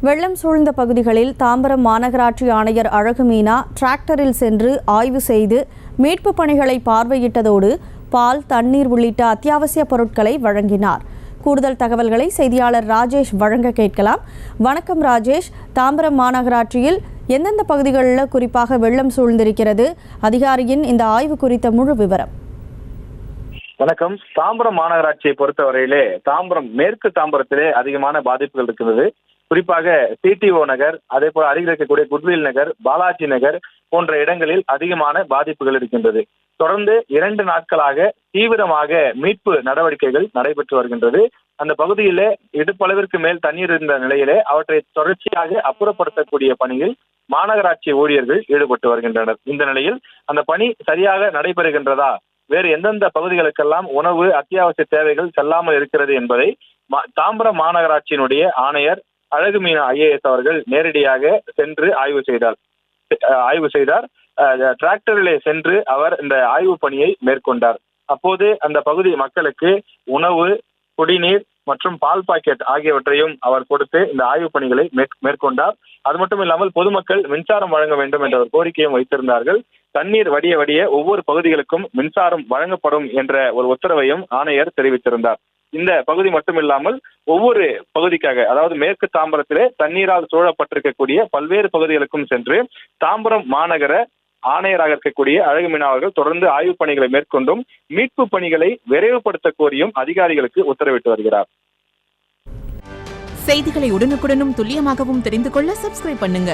வெள்ளம் சூழ்ந்த பகுதிகளில் தாம்பரம் மாநகராட்சி ஆணையர் அழகுமீனா டிராக்டரில் சென்று ஆய்வு செய்து மீட்புப் பணிகளை பார்வையிட்டதோடு பால், தண்ணீர் உள்ளிட்ட அத்தியாவசிய பொருட்களை வழங்கினார். கூடுதல் தகவல்களை செய்தியாளர் ராஜேஷ் வழங்க கேட்கலாம். வணக்கம் ராஜேஷ். தாம்பரம் மாநகராட்சியில் எந்தெந்த பகுதிகளில் குறிப்பாக வெள்ளம் சூழ்ந்திருக்கிறது? அதிகாரியின் இந்த ஆய்வு குறித்த முழு விவரம். வணக்கம். தாம்பரம் மாநகராட்சியை பொறுத்தவரையிலே மேற்கு தாம்பரத்திலே அதிகமான பாதிப்புகள் இருக்கிறது. குறிப்பாக சிடிஓ நகர், அதே போல அருகில் இருக்கக்கூடிய குட்வில் நகர், பாலாஜி நகர் போன்ற இடங்களில் அதிகமான பாதிப்புகள் இருக்கின்றது. தொடர்ந்து 2 நாட்களாக தீவிரமாக மீட்பு நடவடிக்கைகள் நடைபெற்று வருகின்றது. அந்த பகுதியிலே இடுப்பளவிற்கு மேல் தண்ணீர் இருந்த நிலையிலே அவற்றை தொடர்ச்சியாக அப்புறப்படுத்தக்கூடிய பணியில் மாநகராட்சி ஊழியர்கள் ஈடுபட்டு வருகின்றனர். இந்த நிலையில் அந்த பணி சரியாக நடைபெறுகின்றதா, வேறு எந்தெந்த பகுதிகளுக்கெல்லாம் உணவு, அத்தியாவசிய தேவைகள் செல்லாமல் இருக்கிறது என்பதை தாம்பரம் மாநகராட்சியினுடைய ஆணையர் அழகுமீனா IAS அவர்கள் நேரடியாக சென்று ஆய்வு செய்தார். டிராக்டரிலே சென்று அவர் இந்த ஆய்வு பணியை மேற்கொண்டார். அப்போது அந்த பகுதி மக்களுக்கு உணவு, குடிநீர் மற்றும் பால் பாக்கெட் ஆகியவற்றையும் அவர் கொடுத்து இந்த ஆய்வு பணிகளை மேற்கொண்டார். அது மட்டும் இல்லாமல் பொதுமக்கள் மின்சாரம் வழங்க வேண்டும் என்ற ஒரு கோரிக்கையும் வைத்திருந்தார்கள். தண்ணீர் வடிய வடிய ஒவ்வொரு பகுதிகளுக்கும் மின்சாரம் வழங்கப்படும் என்ற ஒரு உத்தரவையும் ஆணையர் தெரிவித்திருந்தார். இந்த பகுதி மட்டுமில்லாமல் ஒவ்வொரு பகுதிக்காக, அதாவது மேற்கு தாம்பரத்திலே தண்ணீரால் சூழப்பட்டிருக்கக்கூடிய பல்வேறு பகுதிகளுக்கும் சென்று தாம்பரம் மாநகர ஆணையராக இருக்கக்கூடிய அழகுமீனா அவர்கள் தொடர்ந்து ஆய்வு பணிகளை மேற்கொண்டும் மீட்பு பணிகளை விரைவுபடுத்த கோரியும் அதிகாரிகளுக்கு உத்தரவிட்டு வருகிறார். செய்திகளை உடனுக்குடனும் துல்லியமாகவும் தெரிந்து கொள்ள சப்ஸ்கிரைப் பண்ணுங்க.